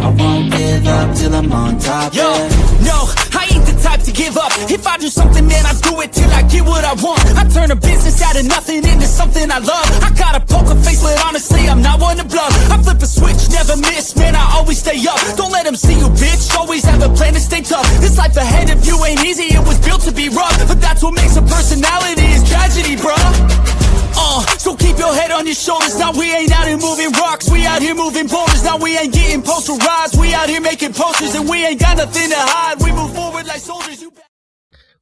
I won't give up till I'm on top. Yo, no, I ain't the type to give up. If I do something, man, I do it till I get what I want. I turn a business out of nothing into something I love. I got a poker face, but honestly, I'm not one to bluff. I flip a switch, never miss, man, I always stay up. Don't let them see you, bitch, always have a plan to stay tough. This life ahead of you ain't easy, it was built to be rough. But that's what makes a personality, is tragedy, bruh. So keep your head on your shoulders. Now we ain't out here moving rocks, we out here moving boulders. Now we ain't getting posterized, we out here making posters. And we ain't got nothing to hide, we move forward like soldiers.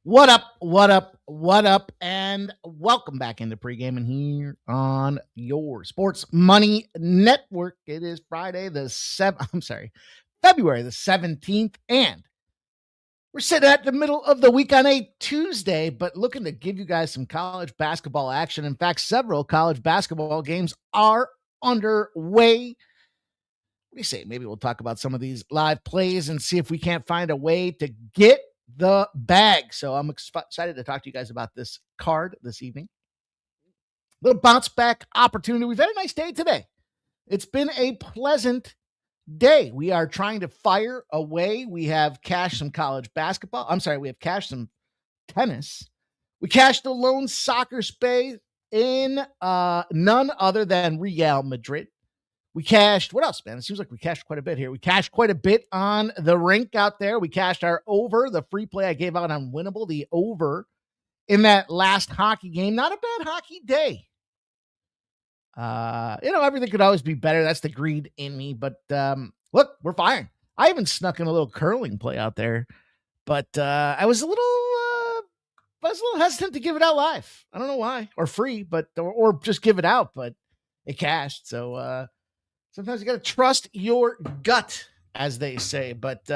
What up, what up, what up, and welcome back into Pregaming here on your Sports Money Network. It is February the 17th, and we're sitting at the middle of the week on a Tuesday, but looking to give you guys some college basketball action. In fact, several college basketball games are underway. What do you say? Maybe we'll talk about some of these live plays and see if we can't find a way to get the bag. So I'm excited to talk to you guys about this card this evening. Little bounce back opportunity. We've had a nice day today. It's been a pleasant day. We are trying to fire away. We have cashed some college basketball. We have cashed some tennis. We cashed the lone soccer space in none other than Real Madrid. We cashed, what else, man? It seems like we cashed quite a bit here. We cashed quite a bit on the rink out there. We cashed our over, the free play I gave out on Winnable, the over in that last hockey game. Not a bad hockey day. Everything could always be better. That's the greed in me. But look, we're firing. I even snuck in a little curling play out there, but I was a little hesitant to give it out live. I don't know why, or free, but or just give it out. But it cashed. So sometimes you got to trust your gut, as they say. But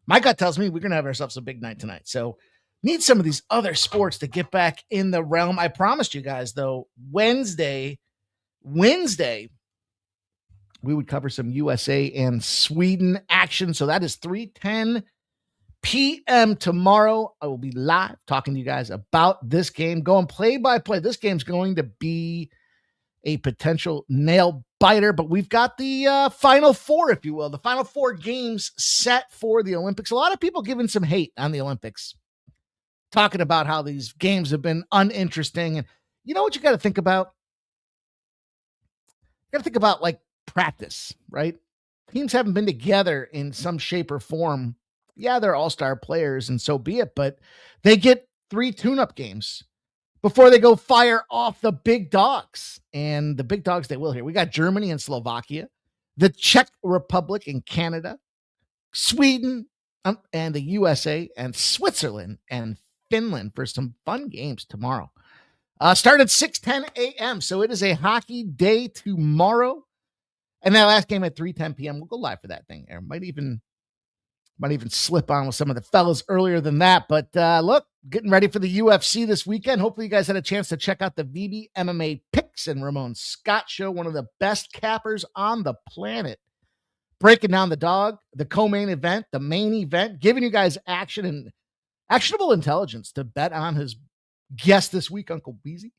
my gut tells me we're gonna have ourselves a big night tonight. So need some of these other sports to get back in the realm. I promised you guys though, Wednesday, we would cover some USA and Sweden action. So that is 3:10 p.m. tomorrow. I will be live talking to you guys about this game, going play by play. This game's going to be a potential nail biter, but we've got the Final Four, if you will, the Final Four games set for the Olympics. A lot of people giving some hate on the Olympics, talking about how these games have been uninteresting. And you know what you got to think about? You got to think about like practice, right? Teams haven't been together in some shape or form. Yeah, they're all-star players and so be it, but they get 3 tune-up games before they go fire off the big dogs. And the big dogs they will here. We got Germany and Slovakia, the Czech Republic and Canada, Sweden and the USA, and Switzerland and Finland for some fun games tomorrow. Start at 6:10 a.m. So it is a hockey day tomorrow. And that last game at 3:10 p.m. We'll go live for that thing. Might even slip on with some of the fellas earlier than that. But look, getting ready for the UFC this weekend. Hopefully you guys had a chance to check out the VB MMA Picks and Ramon Scott show, one of the best cappers on the planet. Breaking down the co-main event, the main event, giving you guys action and actionable intelligence to bet on his guest this week, Uncle Beezy.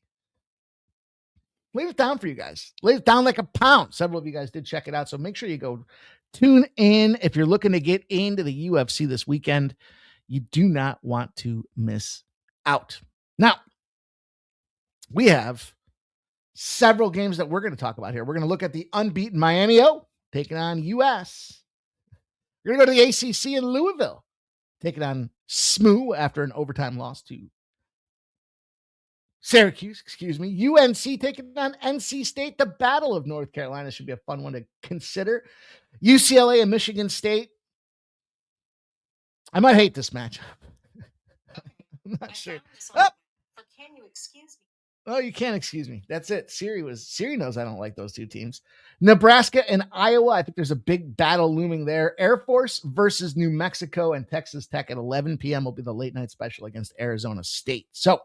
Laid it down for you guys. Laid it down like a pound. Several of you guys did check it out. So make sure you go tune in if you're looking to get into the UFC this weekend. You do not want to miss out. Now, we have several games that we're going to talk about here. We're going to look at the unbeaten Miami O taking on US. We're going to go to the ACC in Louisville, taking on SMU after an overtime loss to Syracuse, UNC taking on NC State. The Battle of North Carolina should be a fun one to consider. UCLA and Michigan State. I might hate this matchup. I'm not sure. Oh. Can you excuse me? Oh, you can't excuse me. That's it. Siri knows I don't like those two teams. Nebraska and Iowa. I think there's a big battle looming there. Air Force versus New Mexico, and Texas Tech at 11 p.m. will be the late night special against Arizona State. So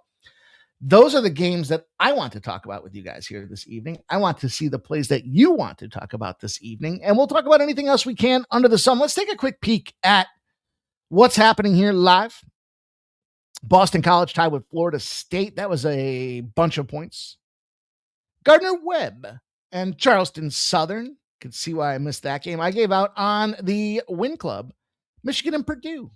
those are the games that I want to talk about with you guys here this evening. I want to see the plays that you want to talk about this evening, and we'll talk about anything else we can under the sun. Let's take a quick peek at what's happening here live. Boston College tied with Florida State. That was a bunch of points. Gardner-Webb and Charleston Southern Could see why I missed that game. I gave out on the Win Club, Michigan and Purdue.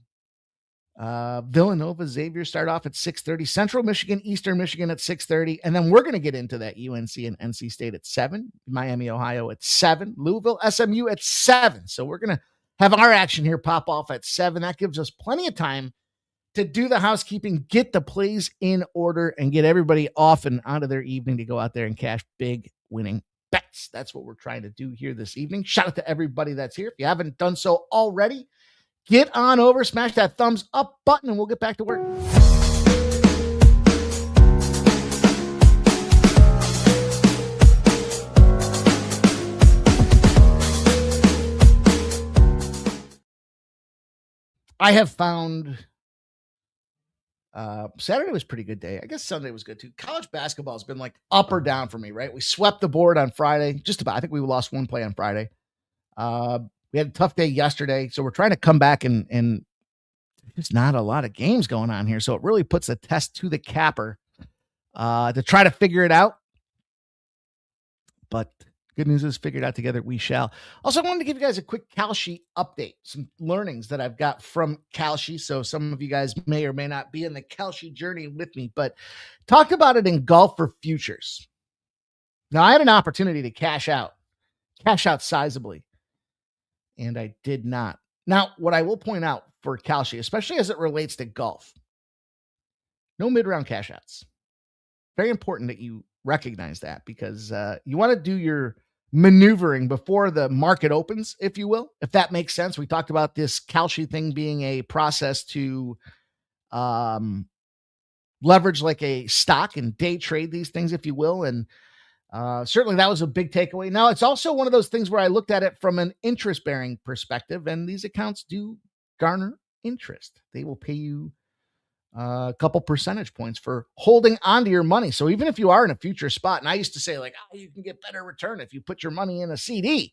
Villanova, Xavier start off at 6:30. Central Michigan, Eastern Michigan at 6:30. And then we're going to get into that UNC and NC State at 7. Miami, Ohio at 7. Louisville, SMU at 7. So we're going to have our action here pop off at 7. That gives us plenty of time to do the housekeeping, get the plays in order, and get everybody off and out of their evening to go out there and cash big winning bets. That's what we're trying to do here this evening. Shout out to everybody that's here. If you haven't done so already, get on over, smash that thumbs up button, and we'll get back to work. I have found Saturday was a pretty good day. I guess Sunday was good too. College basketball has been like up or down for me, right? We swept the board on Friday, just about. I think we lost one play on Friday. We had a tough day yesterday, so we're trying to come back and there's not a lot of games going on here. So it really puts a test to the capper to try to figure it out. But good news is figured out together we shall. Also, I wanted to give you guys a quick Kalshi update, some learnings that I've got from Kalshi. So some of you guys may or may not be in the Kalshi journey with me, but talked about it in Golf for Futures. Now, I had an opportunity to cash out sizably, and I did not. Now, what I will point out for Kalshi, especially as it relates to golf, no mid-round cash outs. Very important that you recognize that, because you want to do your maneuvering before the market opens, if you will, if that makes sense. We talked about this Kalshi thing being a process to leverage like a stock and day trade these things, if you will. And certainly that was a big takeaway. Now, it's also one of those things where I looked at it from an interest-bearing perspective, and these accounts do garner interest. They will pay you a couple percentage points for holding onto your money. So even if you are in a future spot, and I used to say like, you can get better return if you put your money in a CD.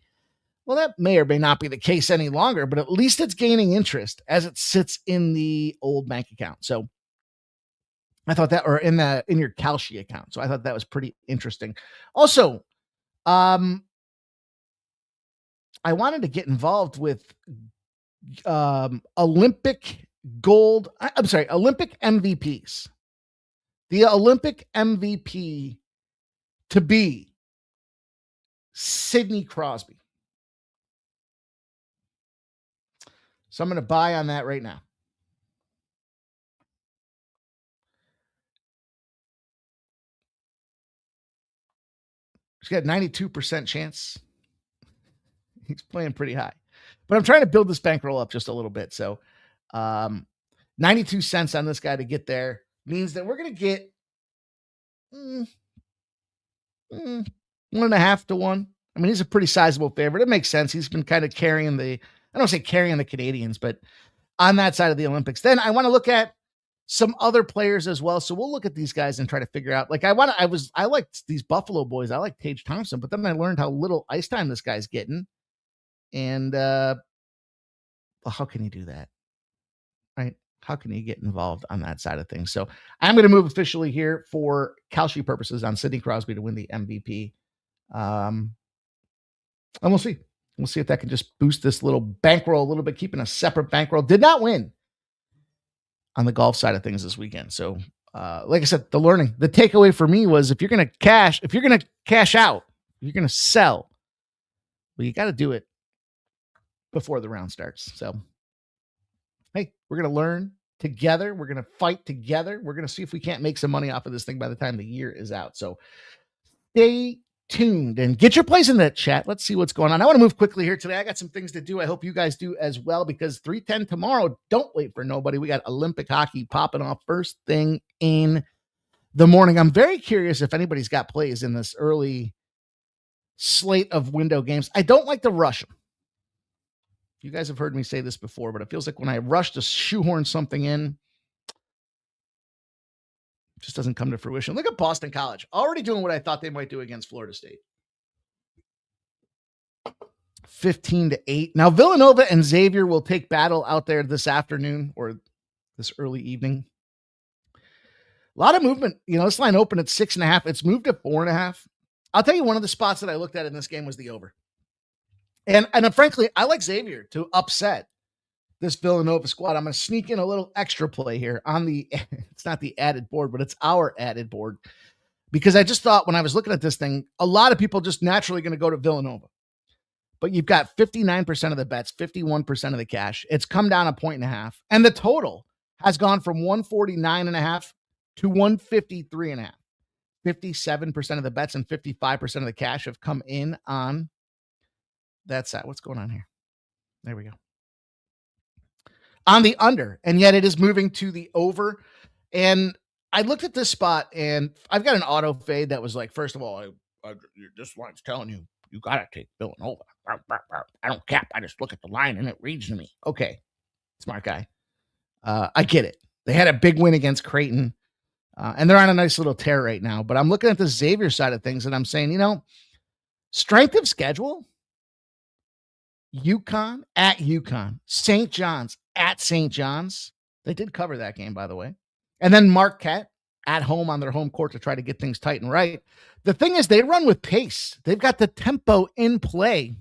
Well, that may or may not be the case any longer, but at least it's gaining interest as it sits in the old bank account. So I thought that, or in your Kalshi account. So I thought that was pretty interesting. Also, I wanted to get involved with Olympic MVPs. The Olympic MVP to be Sidney Crosby. So I'm going to buy on that right now. He's got 92% chance. He's playing pretty high. But I'm trying to build this bankroll up just a little bit. So 92 cents on this guy to get there means that we're going to get 1.5 to 1. I mean, he's a pretty sizable favorite. It makes sense. He's been kind of carrying I don't say carrying the Canadians, but on that side of the Olympics. Then I want to look at some other players as well. So we'll look at these guys and try to figure out, like I liked these Buffalo boys. I like Tage Thompson, but then I learned how little ice time this guy's getting. And how can you do that? Right? How can you get involved on that side of things? So I'm going to move officially here for Kalshi purposes on Sidney Crosby to win the MVP. And we'll see. We'll see if that can just boost this little bankroll a little bit, keeping a separate bankroll. Did not win on the golf side of things this weekend. So like I said, the takeaway for me was if you're going to cash out, you're going to sell, well, you got to do it before the round starts. So, hey, we're going to learn together. We're going to fight together. We're going to see if we can't make some money off of this thing by the time the year is out. So stay tuned and get your place in the chat. Let's see what's going on. I want to move quickly here today. I got some things to do. I hope you guys do as well, because 3:10 tomorrow, don't wait for nobody. We got Olympic hockey popping off first thing in the morning. I'm very curious if anybody's got plays in this early slate of window games. I don't like to rush them. You guys have heard me say this before, but it feels like when I rush to shoehorn something in, it just doesn't come to fruition. Look at Boston College, already doing what I thought they might do against Florida State. 15-8. Now, Villanova and Xavier will take battle out there this afternoon or this early evening. A lot of movement. This line opened at 6.5. It's moved to 4.5. I'll tell you, one of the spots that I looked at in this game was the over. And frankly, I like Xavier to upset this Villanova squad. I'm going to sneak in a little extra play here on the, it's not the added board, but it's our added board. Because I just thought when I was looking at this thing, a lot of people just naturally going to go to Villanova. But you've got 59% of the bets, 51% of the cash. It's come down 1.5. And the total has gone from 149.5 to 153.5. 57% of the bets and 55% of the cash have come in on that side. What's going on here? There we go. On the under, and yet it is moving to the over. And I looked at this spot, and I've got an auto fade that was like, first of all, this line's telling you, you got to take Villanova. I don't cap. I just look at the line, and it reads to me. Okay, smart guy. I get it. They had a big win against Creighton, and they're on a nice little tear right now. But I'm looking at the Xavier side of things, and I'm saying, strength of schedule, UConn at UConn, St. John's at St. John's. They did cover that game, by the way. And then Marquette at home on their home court to try to get things tight and right. The thing is, they run with pace. They've got the tempo in play.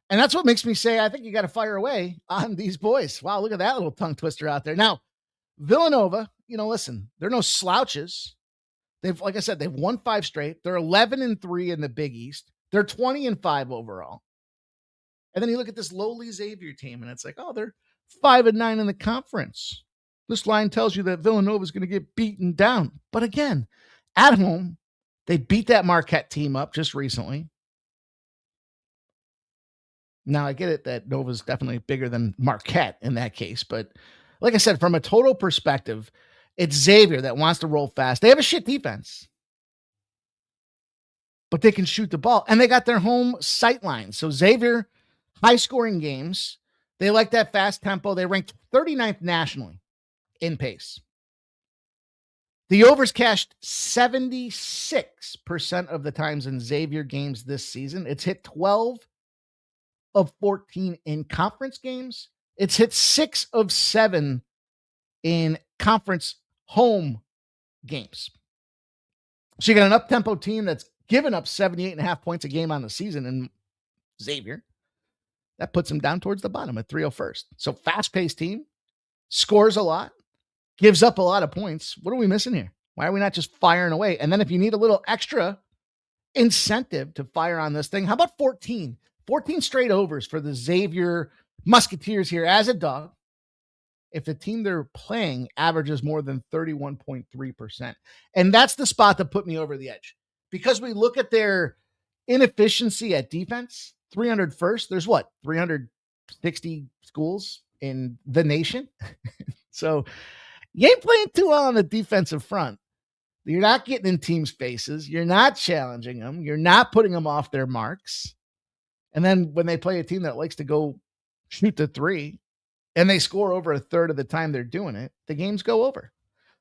And that's what makes me say, I think you got to fire away on these boys. Wow, look at that little tongue twister out there. Now, Villanova, listen, they're no slouches. Like I said, they've won 5 straight. They're 11-3 in the Big East. They're 20-5 overall. And then you look at this lowly Xavier team, and it's like, oh, they're 5-9 in the conference. This line tells you that Villanova is going to get beaten down. But again, at home, they beat that Marquette team up just recently. Now, I get it that Nova's definitely bigger than Marquette in that case. But like I said, from a total perspective, it's Xavier that wants to roll fast. They have a shit defense, but they can shoot the ball. And they got their home sight line. So Xavier, high-scoring games. They like that fast tempo. They ranked 39th nationally in pace. The overs cashed 76% of the times in Xavier games this season. It's hit 12 of 14 in conference games. It's hit 6 of 7 in conference home games. So you got an up-tempo team that's given up 78.5 points a game on the season in Xavier. That puts them down towards the bottom at 301st. So fast-paced team, scores a lot, gives up a lot of points. What are we missing here? Why are we not just firing away? And then if you need a little extra incentive to fire on this thing, how about 14? 14 straight overs for the Xavier Musketeers here as a dog. If the team they're playing averages more than 31.3%. And that's the spot that put me over the edge. Because we look at their inefficiency at defense, 301st, there's what, 360 schools in the nation? So you ain't playing too well on the defensive front. You're not getting in teams' faces. You're not challenging them. You're not putting them off their marks. And then when they play a team that likes to go shoot the three and they score over a third of the time they're doing it, the games go over.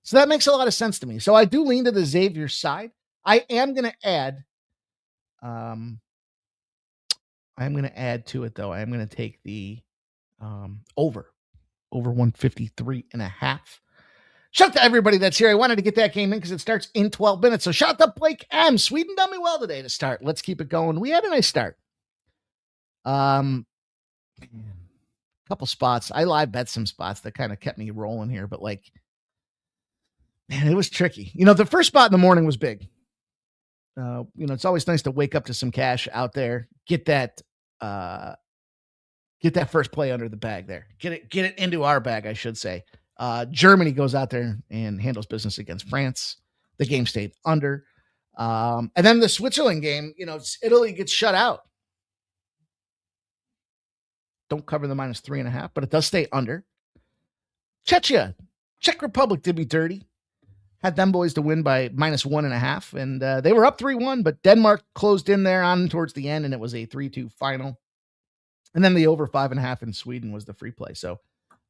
So that makes a lot of sense to me. So I do lean to the Xavier side. I am going to add, I'm going to add to it though. I'm going to take the over 153.5. Shout out to everybody that's here. I wanted to get that game in because it starts in 12 minutes. So shout out to Blake M. Sweden done me well today to start. Let's keep it going. We had a nice start. Couple spots. I live bet some spots that kind of kept me rolling here, but man, it was tricky. The first spot in the morning was big. It's always nice to wake up to some cash out there, get that first play under the bag there. Get it into our bag, I should say. Germany goes out there and handles business against France. The game stayed under. And then the Switzerland game, Italy gets shut out. Don't cover the -3.5, but it does stay under. Czech Republic did me dirty. Had them boys to win by -1.5, and they were up 3-1, but Denmark closed in there on towards the end, and it was a 3-2 final. And then the over 5.5 in Sweden was the free play. So,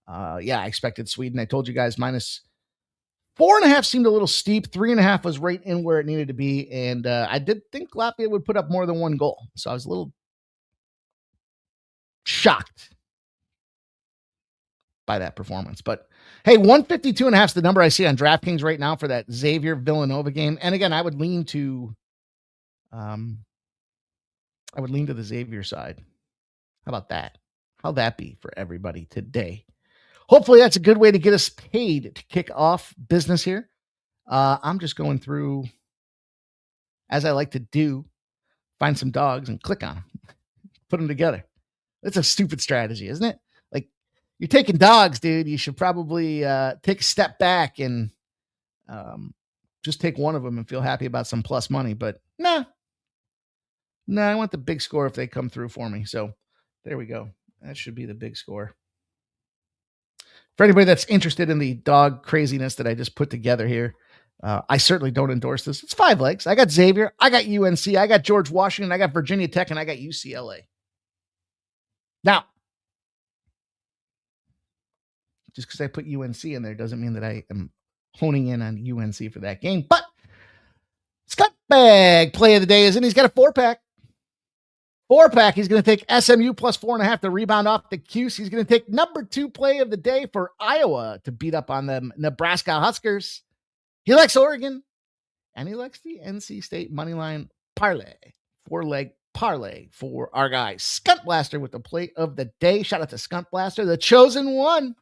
I expected Sweden. I told you guys -4.5 seemed a little steep. 3.5 was right in where it needed to be, and I did think Latvia would put up more than one goal. So I was a little shocked by that performance. But hey, 152.5 is the number I see on DraftKings right now for that Xavier Villanova game. And again, I would lean to I would lean to the Xavier side. How about that? How'd that be for everybody today? Hopefully that's a good way to get us paid to kick off business here. I'm just going through, as I like to do, find some dogs and click on them, put them together. That's a stupid strategy, isn't it? Like, you're taking dogs, dude. You should probably take a step back and just take one of them and feel happy about some plus money. But nah, I want the big score if they come through for me. So there we go. That should be the big score. For anybody that's interested in the dog craziness that I just put together here, I certainly don't endorse this. It's 5 legs. I got Xavier, I got UNC, I got George Washington, I got Virginia Tech, and I got UCLA. Now, just because I put UNC in there doesn't mean that I am honing in on UNC for that game. But Scuttbag play of the day is in. He's got a 4-pack. 4-pack. He's going to take SMU plus 4.5 to rebound off the Cuse. He's going to take number 2 play of the day for Iowa to beat up on the Nebraska Huskers. He likes Oregon, and he likes the NC State Moneyline parlay, 4-leg parlay for our guy Skunt Blaster with the play of the day. Shout out to Skunt Blaster, the chosen one.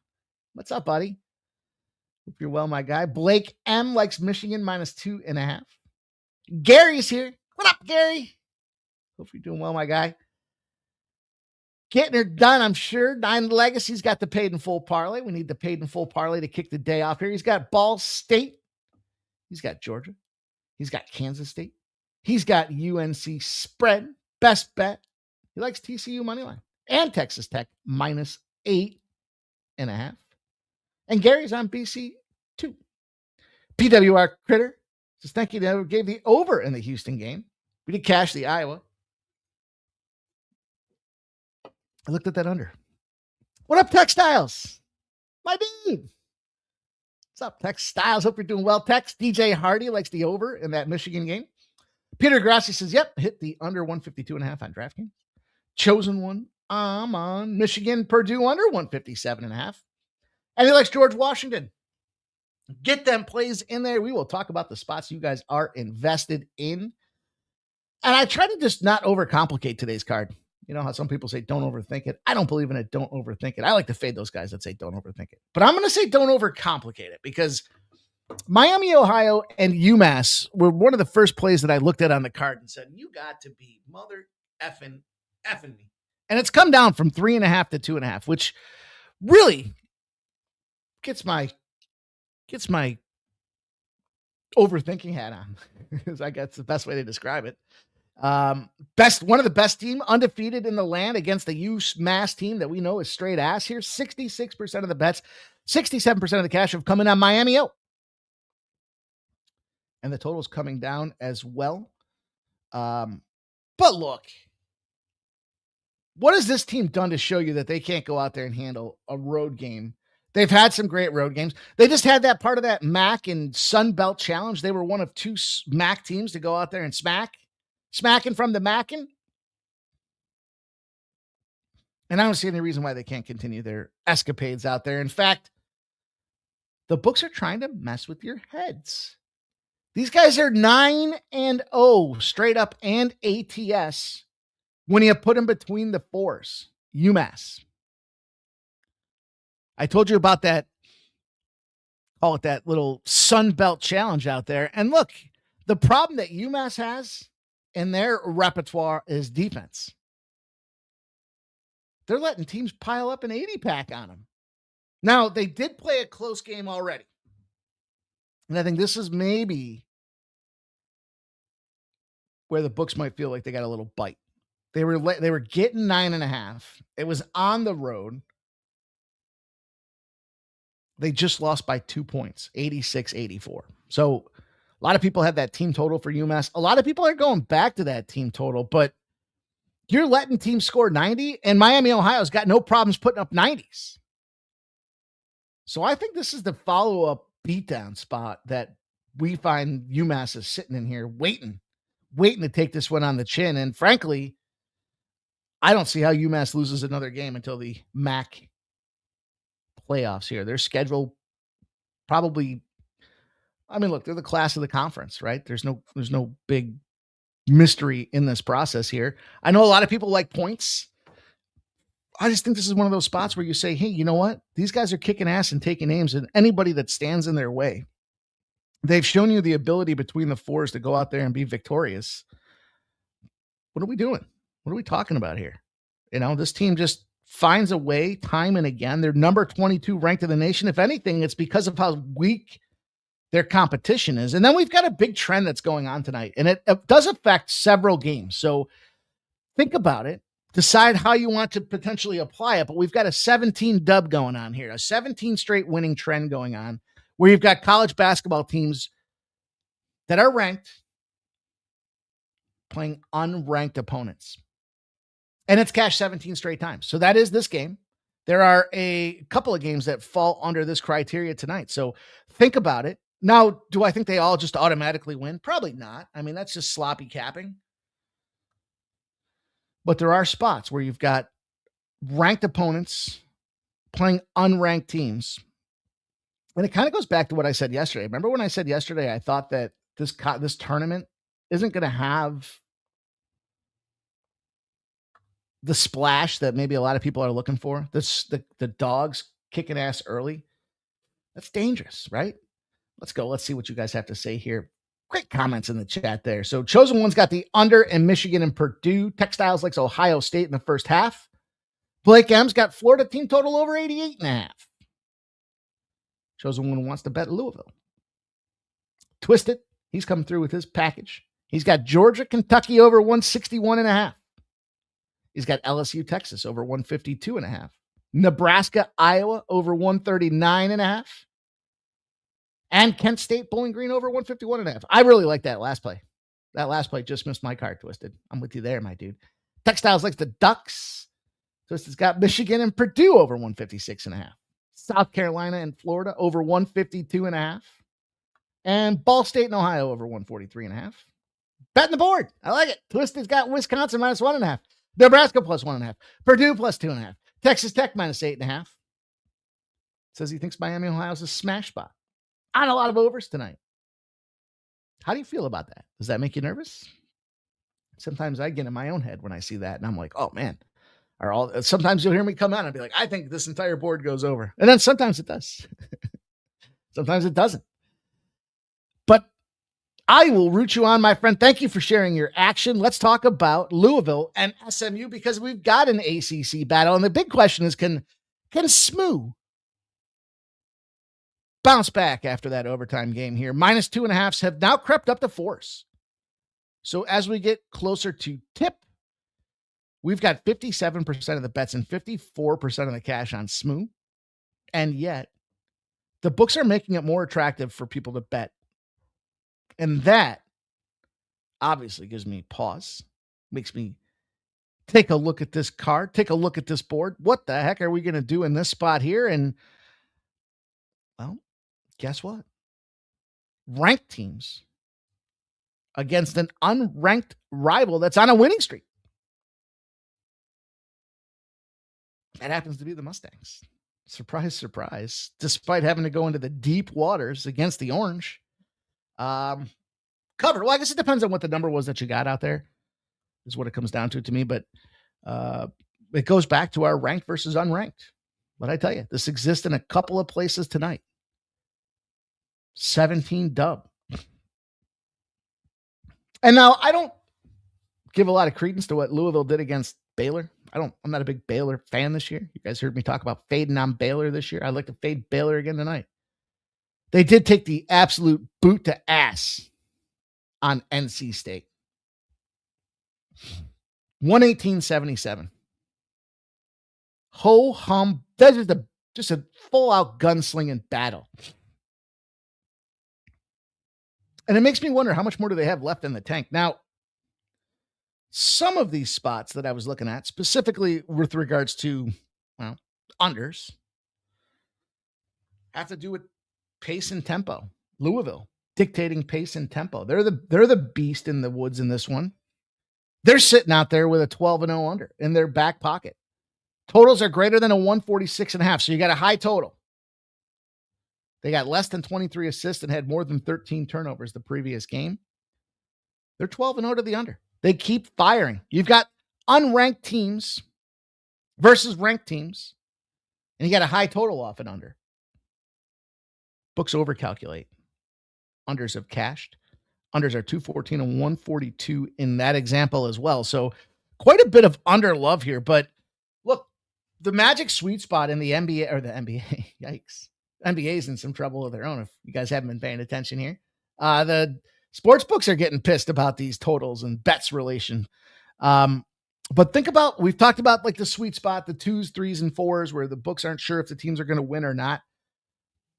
What's up, buddy? Hope you're well, my guy. Blake M likes Michigan minus 2.5. Gary's here. What up, Gary? Hope you're doing well, my guy. Getting her done, I'm sure. 9 Legacy's got the paid in full parlay. We need the paid in full parlay to kick the day off here. He's got Ball State. He's got Georgia. He's got Kansas State. He's got UNC spread. Best bet. He likes TCU moneyline and Texas Tech minus 8.5. And Gary's on BC 2. PWR Critter says, thank you to gave the over in the Houston game. We did cash the Iowa. I looked at that under. What up, Textiles? My dude. What's up, Textiles? Hope you're doing well, Tex. DJ Hardy likes the over in that Michigan game. Peter Grassi says, yep, hit the under 152.5 on DraftKings. Chosen one. I'm on Michigan, Purdue under 157.5. And he likes George Washington. Get them plays in there. We will talk about the spots you guys are invested in. And I try to just not overcomplicate today's card. You know how some people say don't overthink it? I don't believe in it. Don't overthink it. I like to fade those guys that say don't overthink it. But I'm going to say don't overcomplicate it because Miami, Ohio, and UMass were one of the first plays that I looked at on the card and said, you got to be mother effing me. And it's come down from 3.5 to 2.5, which really gets my overthinking hat on. I guess the best way to describe it. One of the best team undefeated in the land against the UMass team that we know is straight ass here. 66% of the bets, 67% of the cash have come in on Miami out. And the total's coming down as well. But look, what has this team done to show you that they can't go out there and handle a road game? They've had some great road games. They just had that part of that MAC and Sun Belt Challenge. They were one of 2 MAC teams to go out there and smacking from the Mackin. And I don't see any reason why they can't continue their escapades out there. In fact, the books are trying to mess with your heads. These guys are 9-0 straight up and ATS when you put them between the 4s. UMass. I told you about that, call it that little Sun Belt Challenge out there. And look, the problem that UMass has in their repertoire is defense. They're letting teams pile up an 80-pack on them. Now, they did play a close game already. And I think this is maybe where the books might feel like they got a little bite. They were getting 9.5. It was on the road. They just lost by 2 points, 86-84. So a lot of people had that team total for UMass. A lot of people are going back to that team total, but you're letting teams score 90, and Miami, Ohio's got no problems putting up 90s. So I think this is the follow-up beatdown spot that we find UMass is sitting in here waiting to take this one on the chin. And frankly, I don't see how UMass loses another game until the MAC playoffs here. Their schedule probably, I mean, look, they're the class of the conference, right? There's no big mystery in this process here. I know a lot of people like points. I just think this is one of those spots where you say, hey, you know what? These guys are kicking ass and taking names, and anybody that stands in their way, they've shown you the ability between the fours to go out there and be victorious. What are we doing? What are we talking about here? This team just finds a way time and again. They're number 22 ranked in the nation. If anything, it's because of how weak their competition is. And then we've got a big trend that's going on tonight, and it does affect several games. So think about it. Decide how you want to potentially apply it. But we've got a 17 dub going on here, a 17 straight winning trend going on, where you've got college basketball teams that are ranked playing unranked opponents. And it's cashed 17 straight times. So that is this game. There are a couple of games that fall under this criteria tonight. So think about it. Now, do I think they all just automatically win? Probably not. I mean, that's just sloppy capping. But there are spots where you've got ranked opponents playing unranked teams. And it kind of goes back to what I said yesterday. Remember when I said yesterday, I thought that this tournament isn't going to have the splash that maybe a lot of people are looking for. The dogs kicking ass early. That's dangerous, right? Let's go. Let's see what you guys have to say here. Great comments in the chat there. So Chosen One's got the under in Michigan and Purdue. Textiles likes Ohio State in the first half. Blake M's got Florida team total over 88.5. Chosen One wants to bet Louisville. Twisted, he's coming through with his package. He's got Georgia, Kentucky over 161.5. He's got LSU, Texas over 152.5. Nebraska, Iowa over 139.5. And Kent State, Bowling Green over 151.5. I really like that last play. That last play just missed my card, Twisted. I'm with you there, my dude. Textiles likes the Ducks. Twisted's got Michigan and Purdue over 156.5. South Carolina and Florida over 152.5. And Ball State and Ohio over 143.5. Betting the board. I like it. Twisted's got Wisconsin minus 1.5. Nebraska plus 1.5. Purdue plus 2.5. Texas Tech minus 8.5. Says he thinks Miami, Ohio is a smash spot. On a lot of overs tonight. How do you feel about that? Does that make you nervous? Sometimes I get in my own head when I see that, and I'm like, oh man. Sometimes you'll hear me come out and be like, I think this entire board goes over. And then sometimes it does. Sometimes it doesn't. But I will root you on, my friend. Thank you for sharing your action. Let's talk about Louisville and SMU because we've got an ACC battle. And the big question is, can SMU bounce back after that overtime game here? Minus 2.5s have now crept up to 4s. So as we get closer to tip, we've got 57% of the bets and 54% of the cash on SMU. And yet the books are making it more attractive for people to bet. And that obviously gives me pause, makes me take a look at this card, take a look at this board. What the heck are we going to do in this spot here? And well, guess what? Ranked teams against an unranked rival that's on a winning streak. That happens to be the Mustangs. Surprise, surprise. Despite having to go into the deep waters against the Orange. Cover. Well, I guess it depends on what the number was that you got out there, is what it comes down to me. But it goes back to our ranked versus unranked. But I tell you, this exists in a couple of places tonight. 17 dub. And now I don't give a lot of credence to what Louisville did against Baylor. I'm not a big Baylor fan this year. You guys heard me talk about fading on Baylor this year. I'd like to fade Baylor again tonight. They did take the absolute boot to ass on NC State. 118-77. Ho hum. That's just a full out gunslinging battle. And it makes me wonder, how much more do they have left in the tank? Now, some of these spots that I was looking at, specifically with regards to, well, unders, have to do with pace and tempo. Louisville dictating pace and tempo. They're the beast in the woods in this one. They're sitting out there with a 12-0 under in their back pocket. Totals are greater than a 146.5. So you got a high total. They got less than 23 assists and had more than 13 turnovers the previous game. They're 12-0 to the under. They keep firing. You've got unranked teams versus ranked teams, and you got a high total off and under. Books overcalculate. Unders have cashed. Unders are 214 and 142 in that example as well. So quite a bit of under love here. But look, the magic sweet spot in the NBA, or the NBA, yikes. NBA's in some trouble of their own if you guys haven't been paying attention here. The sports books are getting pissed about these totals and bets relation. But think about, we've talked about like the sweet spot, the 2s, 3s, and 4s, where the books aren't sure if the teams are going to win or not.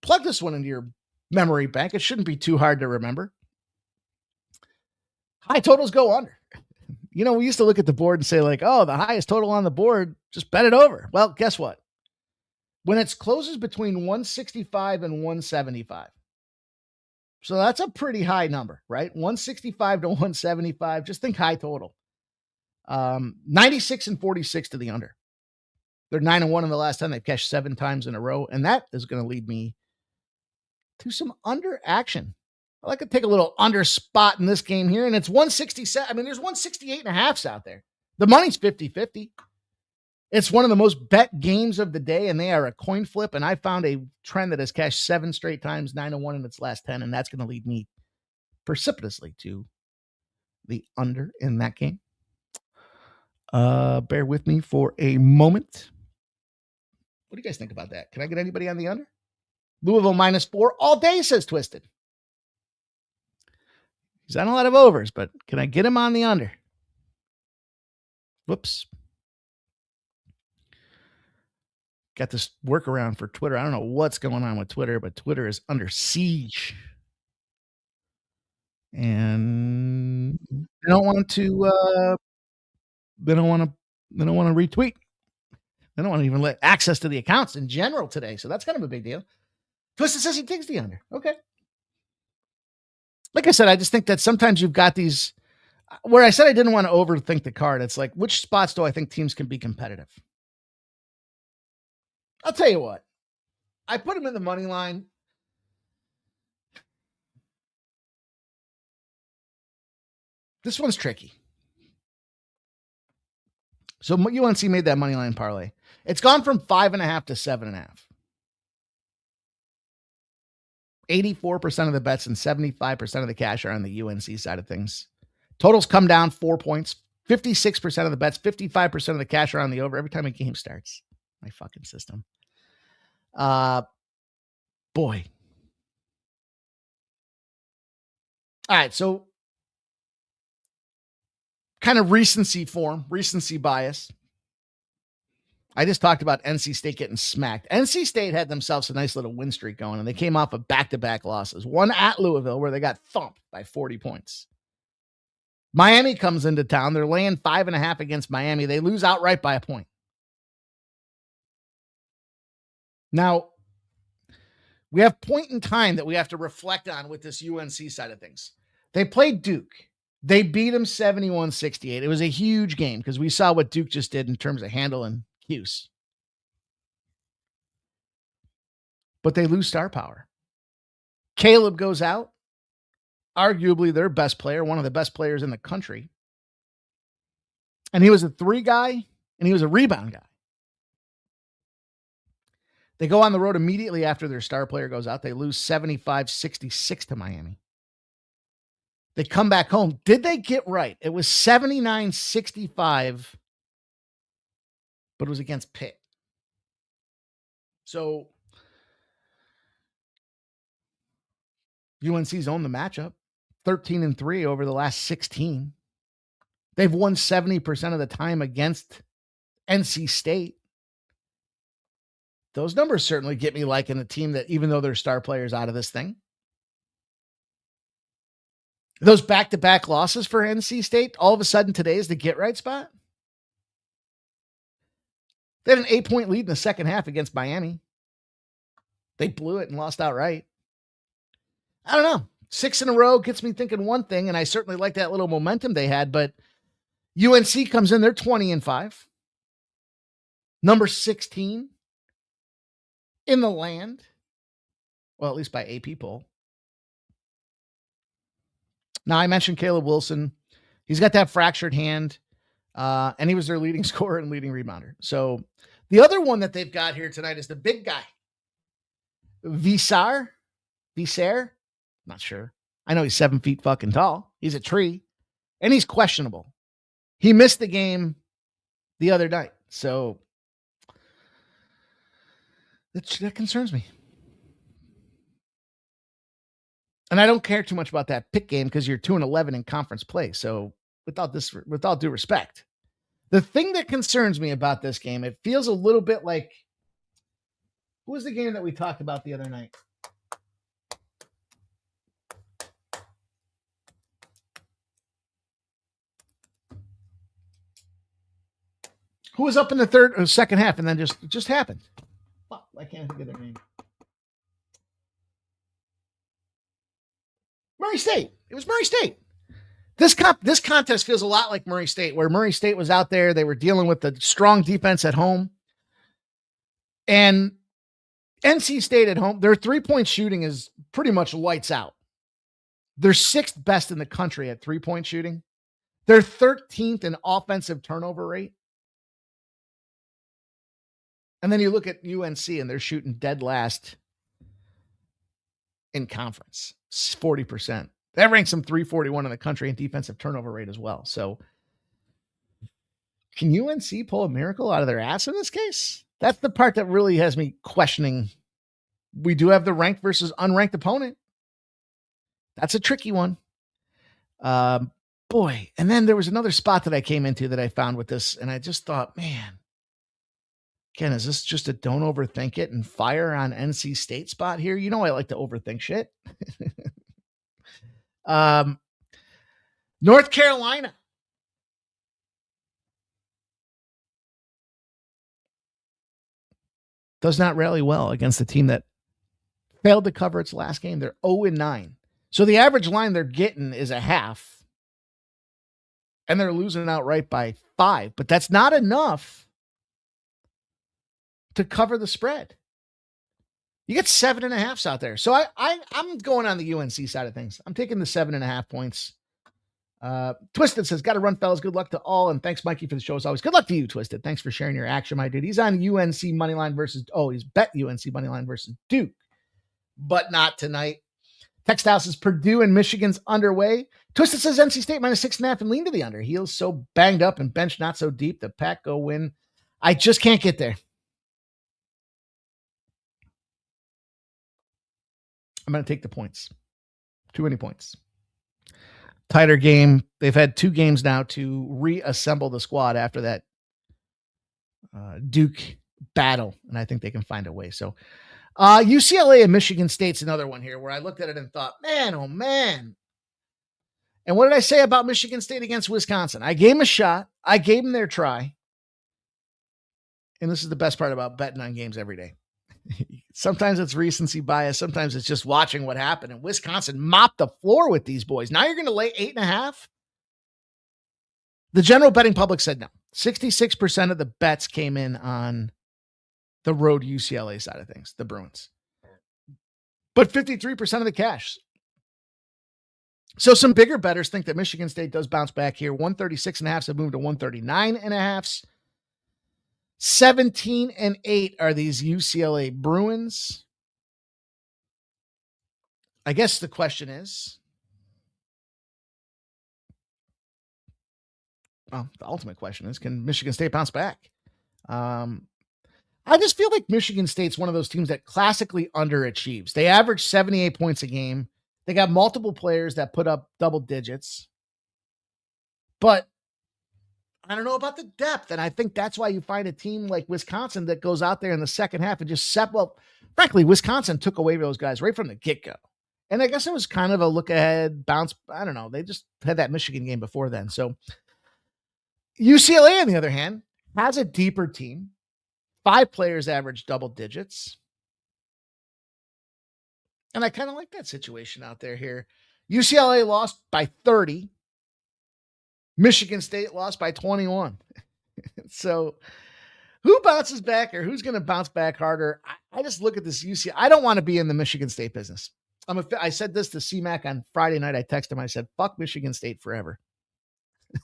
Plug this one into your memory bank. It shouldn't be too hard to remember. High totals go under. You know, we used to look at the board and say like, oh, the highest total on the board, just bet it over. Well, guess what? When it closes between 165 and 175. So that's a pretty high number, right? 165 to 175. Just think high total. 96 and 46 to the under. They're 9-1 in the last 10. They've cashed 7 times in a row. And that is going to lead me to some under action. I like to take a little under spot in this game here. And it's 167. I mean, there's 168 and a halves out there. The money's 50-50. It's one of the most bet games of the day, and they are a coin flip. And I found a trend that has cashed 7 straight times, 9-1 in its last 10. And that's going to lead me precipitously to the under in that game. Bear with me for a moment. What do you guys think about that? Can I get anybody on the under? Louisville -4 all day, says Twisted. He's on a lot of overs, but can I get him on the under? Whoops. Got this workaround for Twitter. I don't know what's going on with Twitter, but Twitter is under siege. And they don't want to they don't want to retweet. They don't want to even let access to the accounts in general today. So that's kind of a big deal. Twisted says he takes the under. Okay. Like I said, I just think that sometimes you've got these where I said I didn't want to overthink the card. It's like, which spots do I think teams can be competitive? I'll tell you what. I put them in the money line. This one's tricky. So UNC made that money line parlay. It's gone from 5.5 to 7.5. 84% of the bets and 75% of the cash are on the UNC side of things. Totals come down 4 points. 56% of the bets, 55% of the cash are on the over every time a game starts. My fucking system. Boy. All right, so kind of recency bias. I just talked about NC State getting smacked. NC State had themselves a nice little win streak going, and they came off of back-to-back losses. One at Louisville, where they got thumped by 40 points. Miami comes into town. They're laying 5.5 against Miami. They lose outright by a point. Now, we have point in time that we have to reflect on with this UNC side of things. They played Duke. They beat them 71-68. It was a huge game because we saw what Duke just did in terms of handling Hughes. But they lose star power. Caleb goes out. Arguably their best player, one of the best players in the country. And he was a 3 guy, and he was a rebound guy. They go on the road immediately after their star player goes out. They lose 75-66 to Miami. They come back home. Did they get right? It was 79-65, but it was against Pitt. So UNC's owned the matchup, 13-3 over the last 16. They've won 70% of the time against NC State. Those numbers certainly get me liking a team that, even though their star players out of this thing. Those back-to-back losses for NC State, all of a sudden today is the get-right spot. They had an 8-point lead in the second half against Miami. They blew it and lost outright. I don't know. 6 in a row gets me thinking one thing, and I certainly like that little momentum they had, but UNC comes in, they're 20-5. Number 16 in the land. Well, at least by AP poll. Now, I mentioned Caleb Wilson. He's got that fractured hand, and he was their leading scorer and leading rebounder. So the other one that they've got here tonight is the big guy, Visar. Not sure. I know he's 7 feet fucking tall. He's a tree, and he's questionable. He missed the game the other night. So that concerns me. And I don't care too much about that pick game because you're 2-11 in conference play. So with all due respect, the thing that concerns me about this game, it feels a little bit like, what was the game that we talked about the other night? Who was up in the second half and then just happened? Fuck, I can't think of their name. Murray State. It was Murray State. This contest feels a lot like Murray State, where Murray State was out there. They were dealing with the strong defense at home. And NC State at home, their 3-point shooting is pretty much lights out. They're 6th best in the country at 3-point shooting. They're 13th in offensive turnover rate. And then you look at UNC and they're shooting dead last in conference, 40%. That ranks them 341 in the country in defensive turnover rate as well. So can UNC pull a miracle out of their ass in this case? That's the part that really has me questioning. We do have the ranked versus unranked opponent. That's a tricky one. Boy. And then there was another spot that I came into that I found with this, and I just thought, man, Ken, is this just a don't overthink it and fire on NC State spot here? You know I like to overthink shit. North Carolina. Does not rally well against the team that failed to cover its last game. They're 0-9. So the average line they're getting is a half. And they're losing outright by 5. But that's not enough to cover the spread. You get 7.5s out there. So I'm going on the UNC side of things. I'm taking the 7.5 points. Twisted says, got to run, fellas. Good luck to all. And thanks, Mikey, for the show as always. Good luck to you, Twisted. Thanks for sharing your action, my dude. He's on UNC Moneyline versus, he's bet UNC Moneyline versus Duke, but not tonight. Text House is Purdue and Michigan's underway. Twisted says NC State minus 6.5 and lean to the under. Heels so banged up and bench not so deep. The Pack go win. I just can't get there. I'm going to take the points. Too many points. Tighter game. They've had 2 games now to reassemble the squad after that Duke battle, and I think they can find a way. So UCLA and Michigan State's another one here where I looked at it and thought, man, oh man. And what did I say about Michigan State against Wisconsin? I gave them a shot. I gave them their try. And this is the best part about betting on games every day. Sometimes it's recency bias. Sometimes it's just watching what happened. And Wisconsin mopped the floor with these boys. Now you're going to lay 8.5. The general betting public said no. 66% of the bets came in on the road UCLA side of things, the Bruins. But 53% of the cash. So some bigger bettors think that Michigan State does bounce back here. 136.5 have moved to 139.5. 17-8 are these UCLA Bruins. I guess the question is, well, the ultimate question is, can Michigan State bounce back? I just feel like Michigan State's one of those teams that classically underachieves. They average 78 points a game. They got multiple players that put up double digits, but I don't know about the depth. And I think that's why you find a team like Wisconsin that goes out there in the second half and just frankly, Wisconsin took away those guys right from the get-go. And I guess it was kind of a look ahead bounce. I don't know. They just had that Michigan game before then. So UCLA, on the other hand, has a deeper team. 5 players average double digits. And I kind of like that situation out there here. UCLA lost by 30. Michigan State lost by 21. So who bounces back or who's going to bounce back harder? I just look at this UCLA. I don't want to be in the Michigan State business. I said this to C-Mac on Friday night. I texted him. I said, fuck Michigan State forever.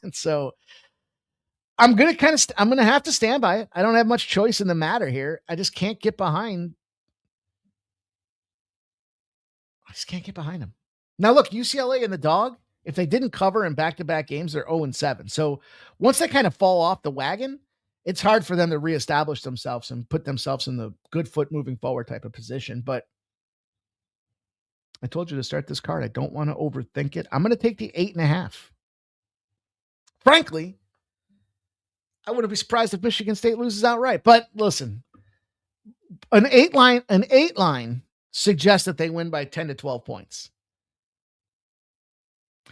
And so I'm going to have to stand by it. I don't have much choice in the matter here. I just can't get behind. Them. Now look, UCLA and the dog, if they didn't cover in back-to-back games, they're 0-7. So once they kind of fall off the wagon, it's hard for them to reestablish themselves and put themselves in the good foot moving forward type of position. But I told you to start this card. I don't want to overthink it. I'm going to take the 8.5. Frankly, I wouldn't be surprised if Michigan State loses outright. But listen, an eight line suggests that they win by 10 to 12 points.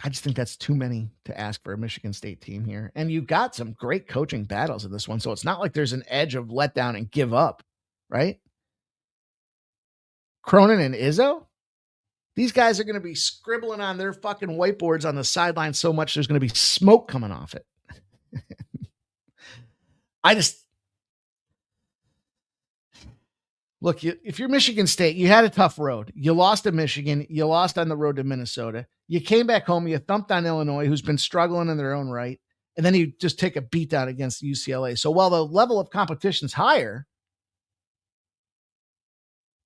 I just think that's too many to ask for a Michigan State team here. And you got some great coaching battles in this one. So it's not like there's an edge of letdown and give up, right? Cronin and Izzo, these guys are going to be scribbling on their fucking whiteboards on the sideline so much there's going to be smoke coming off it. Look, if you're Michigan State, you had a tough road. You lost to Michigan. You lost on the road to Minnesota. You came back home. You thumped on Illinois, who's been struggling in their own right. And then you just take a beat down against UCLA. So while the level of competition's higher,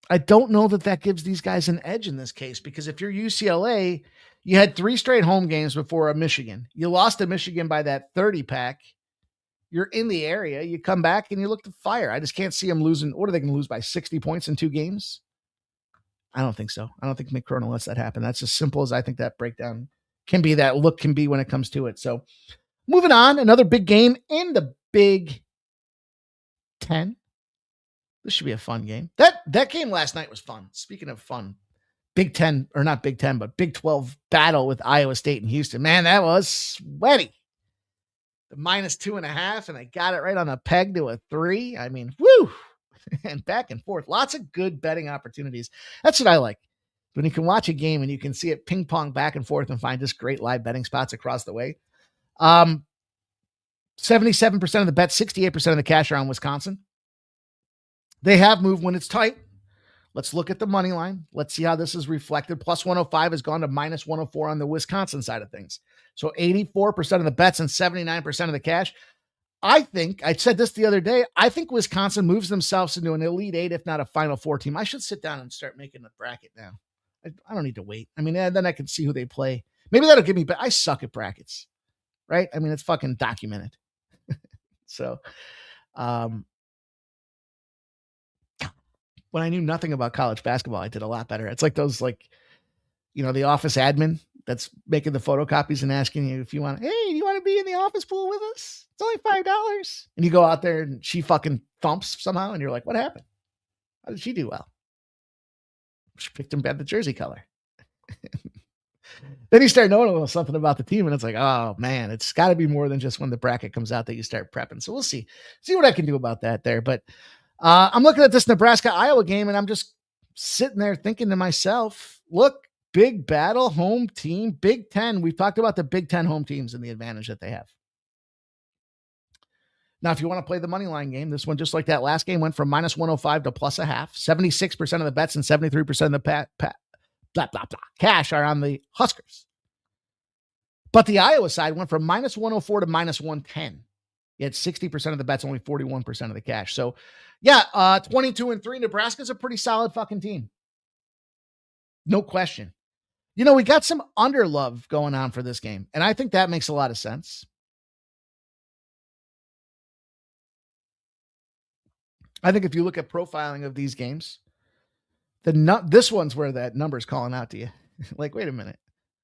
I don't know that gives these guys an edge in this case, because if you're UCLA, you had 3 straight home games before a Michigan. You lost to Michigan by that 30 pack. You're in the area. You come back and you look to fire. I just can't see them losing. What are they going to lose by 60 points in 2 games? I don't think so. I don't think Mick Cronin lets that happen. That's as simple as I think that breakdown can be, that look can be when it comes to it. So moving on, another big game in the Big Ten. This should be a fun game. That game last night was fun. Speaking of fun, Big Ten, or not Big Ten, but Big 12 battle with Iowa State and Houston. Man, that was sweaty. The -2.5, and they got it right on the peg to a 3. I mean, woo! And back and forth. Lots of good betting opportunities. That's what I like. When you can watch a game and you can see it ping pong back and forth and find just great live betting spots across the way. 77% of the bets, 68% of the cash are on Wisconsin. They have moved when it's tight. Let's look at the money line. Let's see how this is reflected. Plus 105 has gone to minus 104 on the Wisconsin side of things. So 84% of the bets and 79% of the cash. I said this the other day, I think Wisconsin moves themselves into an Elite 8, if not a Final Four team. I should sit down and start making the bracket now. I don't need to wait. I mean, then I can see who they play. Maybe that'll give me, but I suck at brackets, right? I mean, it's fucking documented. So, when I knew nothing about college basketball, I did a lot better. It's like those, the office admin that's making the photocopies and asking you if you want, hey, do you want to be in the office pool with us? It's only $5. And you go out there and she fucking thumps somehow. And you're like, what happened? How did she do well? She picked him at the jersey color. Then you start knowing a little something about the team, and it's like, oh man, it's got to be more than just when the bracket comes out that you start prepping. So we'll see what I can do about that there. But I'm looking at this Nebraska-Iowa game, and I'm just sitting there thinking to myself, look, big battle, home team, Big Ten. We've talked about the Big Ten home teams and the advantage that they have. Now, if you want to play the money line game, this one, just like that last game, went from minus 105 to plus a half. 76% of the bets and 73% of the cash are on the Huskers. But the Iowa side went from minus 104 to minus 110. You had 60% of the bets, only 41% of the cash. So, 22-3. Nebraska's a pretty solid fucking team. No question. We got some underlove going on for this game, and I think that makes a lot of sense. I think if you look at profiling of these games, this one's where that number's calling out to you. Like, wait a minute.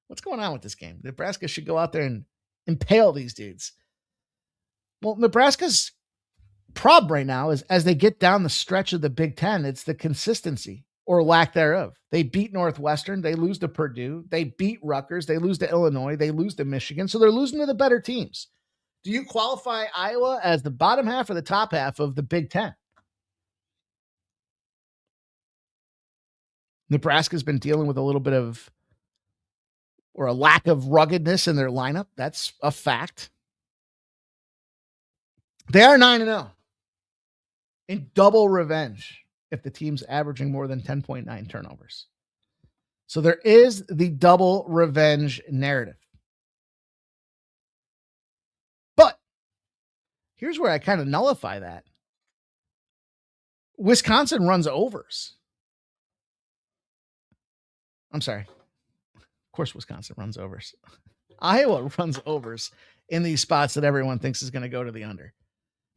What's going on with this game? Nebraska should go out there and impale these dudes. Well, Nebraska's problem right now is as they get down the stretch of the Big Ten, it's the consistency or lack thereof. They beat Northwestern. They lose to Purdue. They beat Rutgers. They lose to Illinois. They lose to Michigan. So they're losing to the better teams. Do you qualify Iowa as the bottom half or the top half of the Big Ten? Nebraska's been dealing with a little bit of, or a lack of ruggedness in their lineup. That's a fact. They are 9-0 in double revenge if the team's averaging more than 10.9 turnovers. So there is the double revenge narrative. But here's where I kind of nullify that. Wisconsin runs overs. I'm sorry. Of course, Wisconsin runs overs. Iowa runs overs in these spots that everyone thinks is going to go to the under.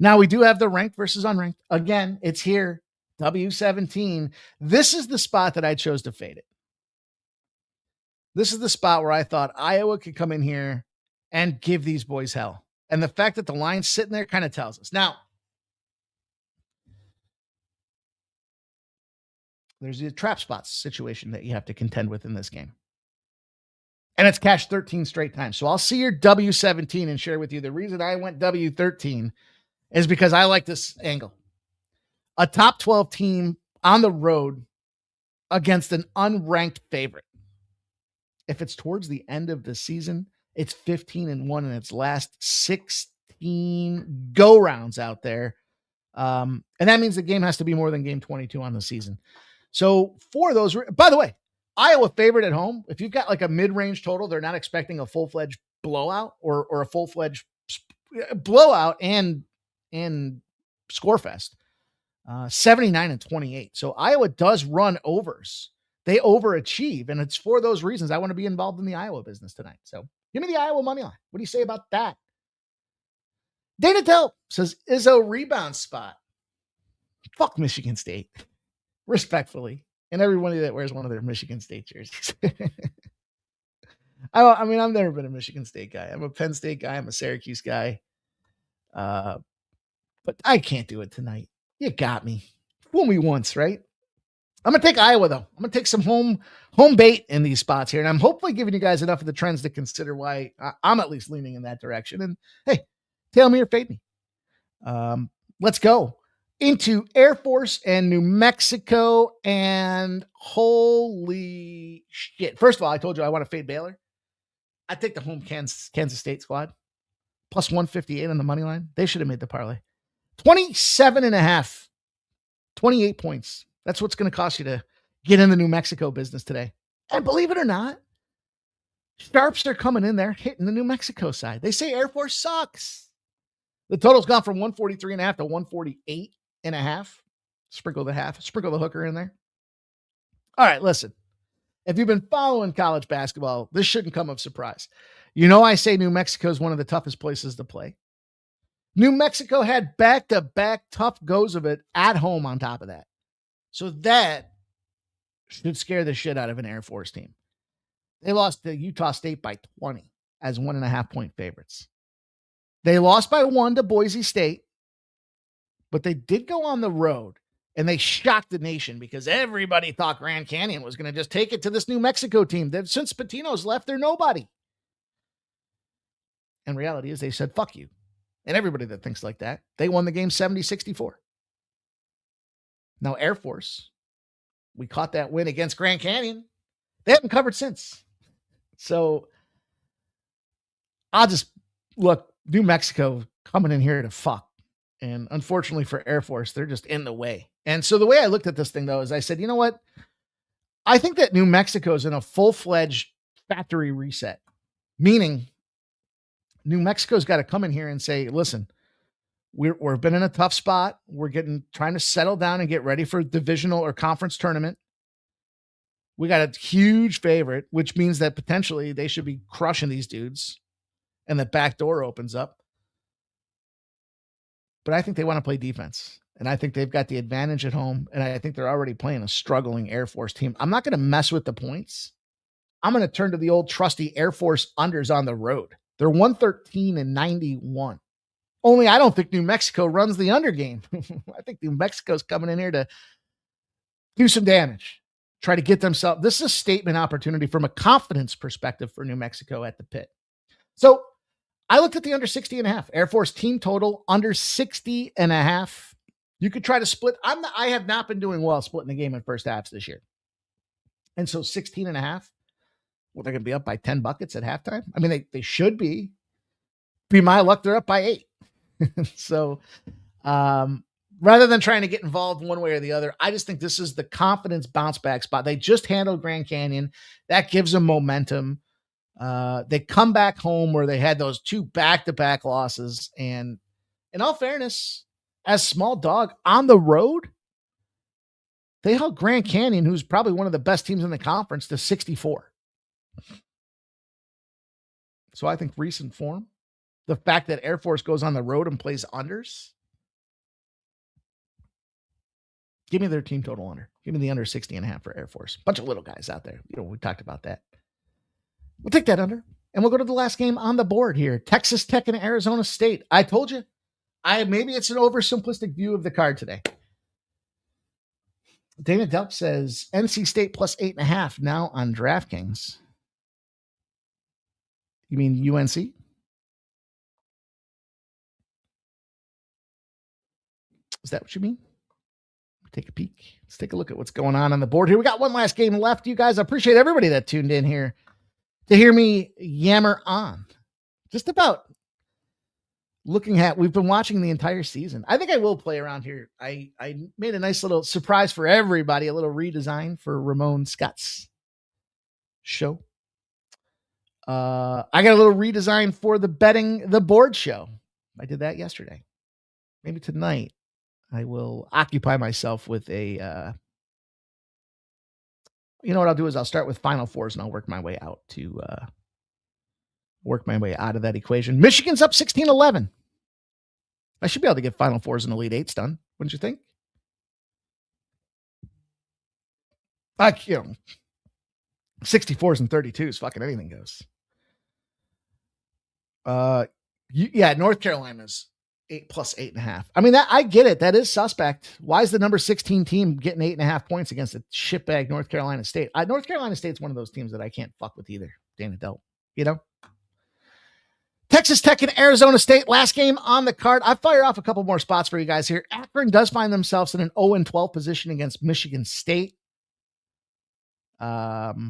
Now, we do have the ranked versus unranked. Again, it's here. W17. This is the spot that I chose to fade it. This is the spot where I thought Iowa could come in here and give these boys hell. And the fact that the line's sitting there kind of tells us. Now, there's a trap spots situation that you have to contend with in this game. And it's cashed 13 straight times. So I'll see your W17 and share with you the reason I went W13 is because I like this angle. A top 12 team on the road against an unranked favorite. If it's towards the end of the season, it's 15-1 in its last 16 go rounds out there. And that means the game has to be more than game 22 on the season. So for those, by the way, Iowa favorite at home. If you've got like a mid-range total, they're not expecting a full-fledged blowout or a full-fledged blowout and score fest. 79-28. So Iowa does run overs. They overachieve, and it's for those reasons I want to be involved in the Iowa business tonight. So give me the Iowa money line. What do you say about that? Dana Tell says Izzo rebound spot. Fuck Michigan State. Respectfully. And everybody that wears one of their Michigan State jerseys. I mean, I've never been a Michigan State guy. I'm a Penn State guy. I'm a Syracuse guy. But I can't do it tonight. You got me. Fool me once, right? I'm going to take Iowa, though. I'm going to take some home bait in these spots here. And I'm hopefully giving you guys enough of the trends to consider why I'm at least leaning in that direction. And hey, tail me or fade me. Let's go into Air Force and New Mexico. And holy shit. First of all, I told you I want to fade Baylor. I take the home Kansas State squad. Plus 158 on the money line. They should have made the parlay. 27.5. 28 points. That's what's going to cost you to get in the New Mexico business today. And believe it or not, sharps are coming in there hitting the New Mexico side. They say Air Force sucks. The total's gone from 143.5 to 148.5. Sprinkle the hooker in there. All right, listen. If you've been following college basketball, this shouldn't come of surprise. You know, I say New Mexico is one of the toughest places to play. New Mexico had back-to-back tough goes of it at home on top of that. So that should scare the shit out of an Air Force team. They lost to Utah State by 20 as 1.5-point favorites. They lost by 1 to Boise State, but they did go on the road and they shocked the nation because everybody thought Grand Canyon was going to just take it to this New Mexico team. That since Patino's left, they're nobody. And reality is they said, fuck you. And everybody that thinks like that, they won the game 70-64. Now, Air Force, we caught that win against Grand Canyon. They haven't covered since. So I'll just look, New Mexico coming in here to fuck. And unfortunately for Air Force, they're just in the way. And so the way I looked at this thing, though, is I said, you know what? I think that New Mexico is in a full-fledged factory reset, meaning New Mexico's got to come in here and say, listen, we've been in a tough spot. We're trying to settle down and get ready for divisional or conference tournament. We got a huge favorite, which means that potentially they should be crushing these dudes and the back door opens up. But I think they want to play defense. And I think they've got the advantage at home. And I think they're already playing a struggling Air Force team. I'm not going to mess with the points. I'm going to turn to the old trusty Air Force unders on the road. They're 113-91. Only I don't think New Mexico runs the under game. I think New Mexico's coming in here to do some damage, try to get themselves. This is a statement opportunity from a confidence perspective for New Mexico at the pit. So I looked at the under 60.5. Air Force team total under 60.5. You could try to split. I have not been doing well splitting the game in first halves this year. And so 16.5. Well, they're going to be up by 10 buckets at halftime. I mean, they should be. Be my luck, they're up by 8. So rather than trying to get involved one way or the other, I just think this is the confidence bounce back spot. They just handled Grand Canyon. That gives them momentum. They come back home where they had those 2 back-to-back losses. And in all fairness, as small dog on the road, they held Grand Canyon, who's probably one of the best teams in the conference, to 64. So I think recent form, the fact that Air Force goes on the road and plays unders, give me their team total under. Give me the under 60.5 for Air Force. Bunch of little guys out there. We talked about that. We'll take that under, and we'll go to the last game on the board here. Texas Tech and Arizona State. I told you, maybe it's an oversimplistic view of the card today. Dana Delp says NC State plus 8.5 now on DraftKings. You mean UNC? Is that what you mean? Take a peek. Let's take a look at what's going on the board here. We got one last game left. You guys, I appreciate everybody that tuned in here to hear me yammer on. Just about looking at, we've been watching the entire season. I think I will play around here. I made a nice little surprise for everybody, a little redesign for Ramon Scott's show. I got a little redesign for the betting the board show. I did that yesterday. Maybe tonight I will occupy myself with a, you know what I'll do is I'll start with Final Fours and I'll work my way out of that equation. Michigan's up 16-11. I should be able to get Final Fours and Elite Eights done, wouldn't you think? 64s and 32s, fucking anything goes. North Carolina's 8 plus 8.5. I mean, that I get it. That is suspect. Why is the number 16 team getting 8.5 points against a shitbag North Carolina State? North Carolina State's one of those teams that I can't fuck with either. Dana Delp, Texas Tech and Arizona State, last game on the card. I fire off a couple more spots for you guys here. Akron does find themselves in an 0-12 position against Michigan State. Let's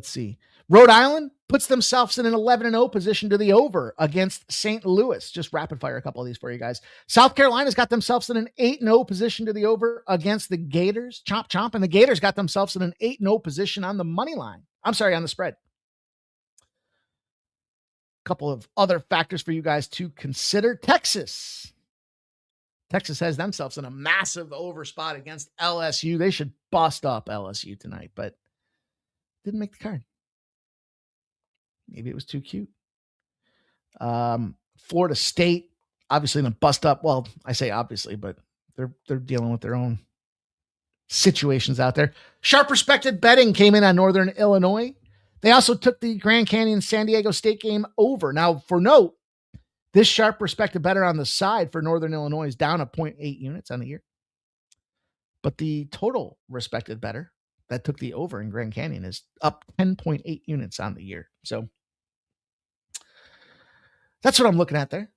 see. Rhode Island puts themselves in an 11-0 position to the over against St. Louis. Just rapid fire a couple of these for you guys. South Carolina's got themselves in an 8-0 position to the over against the Gators. Chomp, chomp. And the Gators got themselves in an 8-0 position on the money line. I'm sorry, on the spread. Couple of other factors for you guys to consider. Texas has themselves in a massive over spot against LSU. They should bust up LSU tonight, but didn't make the card. Maybe it was too cute. Florida State, obviously going to bust up. Well, I say obviously, but they're dealing with their own situations out there. Sharp respected betting came in on Northern Illinois. They also took the Grand Canyon San Diego State game over. Now, for note, this sharp respected better on the side for Northern Illinois is down 0.8 units on the year. But the total respected better that took the over in Grand Canyon is up 10.8 units on the year. So that's what I'm looking at there.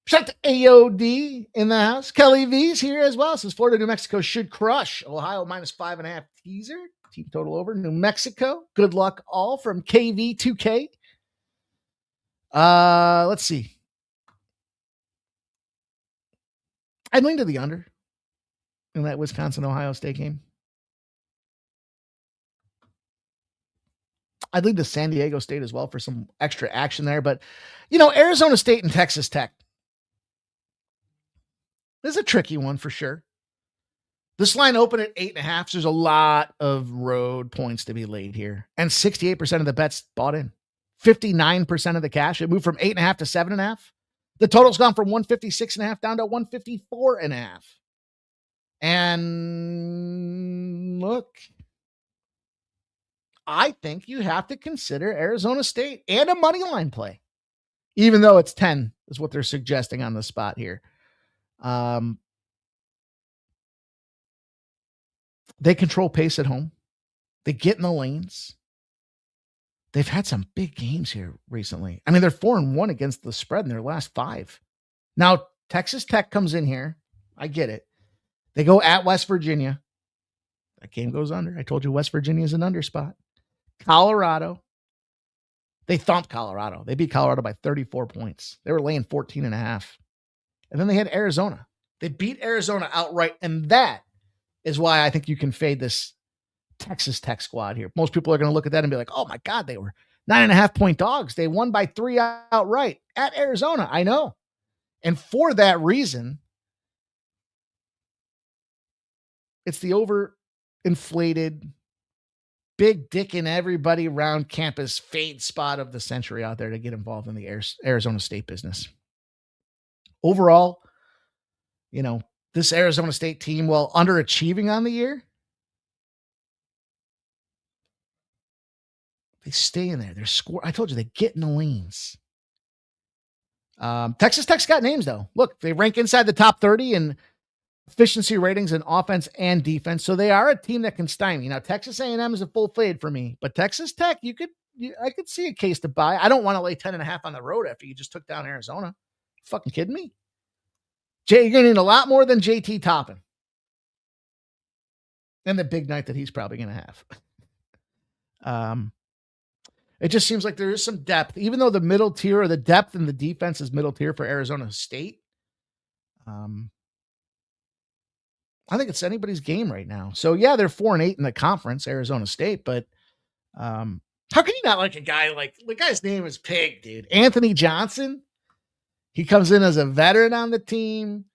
Shout out to AOD in the house. Kelly V's here as well. Says Florida, New Mexico should crush Ohio -5.5 teaser. Team total over. New Mexico. Good luck all from KV2K. Let's see. I'd lean to the under in that Wisconsin-Ohio State game. I'd lean to San Diego State as well for some extra action there. But, Arizona State and Texas Tech. This is a tricky one for sure. This line opened at 8.5. So there's a lot of road points to be laid here. And 68% of the bets bought in. 59% of the cash. It moved from 8.5 to 7.5. The total's gone from 156.5 down to 154.5. And look, I think you have to consider Arizona State and a money line play, even though it's 10 is what they're suggesting on the spot here. They control pace at home. They get in the lanes. They've had some big games here recently. I mean, they're 4-1 against the spread in their last 5. Now, Texas Tech comes in here. I get it. They go at West Virginia. That game goes under. I told you West Virginia is an under spot. Colorado. They thumped Colorado. They beat Colorado by 34 points. They were laying 14.5. And then they had Arizona. They beat Arizona outright. And that is why I think you can fade this Texas Tech squad here. Most people are going to look at that and be like, oh my God, they were 9.5-point dogs. They won by 3 outright at Arizona. I know. And for that reason, it's the overinflated, big dick in everybody around campus fade spot of the century out there to get involved in the Arizona State business. Overall, this Arizona State team, while underachieving on the year, they stay in there. They're I told you, they get in the lanes. Texas Tech's got names, though. Look, they rank inside the top 30 in efficiency ratings in offense and defense. So they are a team that can stymie. Now, Texas A&M is a full fade for me, but Texas Tech, I could see a case to buy. I don't want to lay 10.5 on the road after you just took down Arizona. Fucking kidding me? Jay, you're going to need a lot more than JT Toppin. And the big night that he's probably going to have. It just seems like there is some depth, even though the middle tier or the depth in the defense is middle tier for Arizona State. I think it's anybody's game right now. So yeah, they're 4-8 in the conference, Arizona State, but how can you not like a guy like the guy's name is Pig, dude? Anthony Johnson. He comes in as a veteran on the team.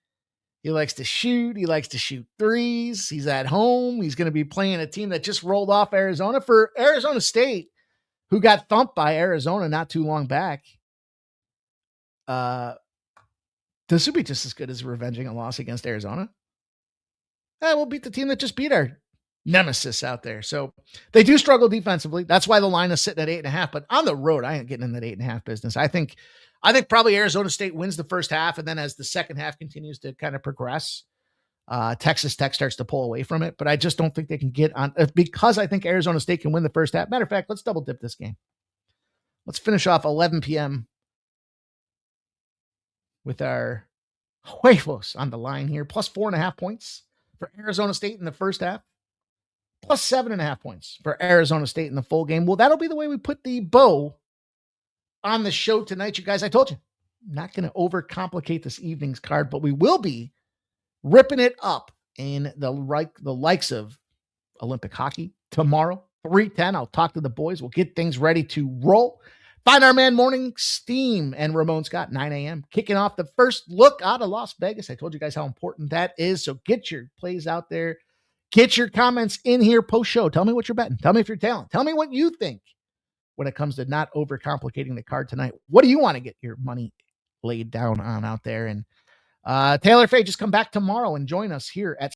He likes to shoot. He likes to shoot threes. He's at home. He's going to be playing a team that just rolled off Arizona. For Arizona State, who got thumped by Arizona not too long back. This would be just as good as revenging a loss against Arizona. We'll beat the team that just beat our nemesis out there. So they do struggle defensively. That's why the line is sitting at 8.5. But on the road, I ain't getting in that 8.5 business. I think probably Arizona State wins the first half, and then as the second half continues to kind of progress, Texas Tech starts to pull away from it. But I just don't think they can get on, because I think Arizona State can win the first half. Matter of fact, let's double dip this game. Let's finish off 11 p.m. with our Huevos on the line here. Plus 4.5 points for Arizona State in the first half. Plus 7.5 points for Arizona State in the full game. Well, that'll be the way we put the bow on the show tonight, you guys. I told you, I'm not going to overcomplicate this evening's card, but we will be ripping it up in the likes of Olympic hockey tomorrow, 3:10. I'll talk to the boys. We'll get things ready to roll. Find our man Morning Steam and Ramon Scott, 9 a.m. Kicking off the first look out of Las Vegas. I told you guys how important that is. So get your plays out there. Get your comments in here post-show. Tell me what you're betting. Tell me if you're tailing. Tell me what you think when it comes to not overcomplicating the card tonight. What do you want to get your money laid down on out there? And Taylor Fay, just come back tomorrow and join us here at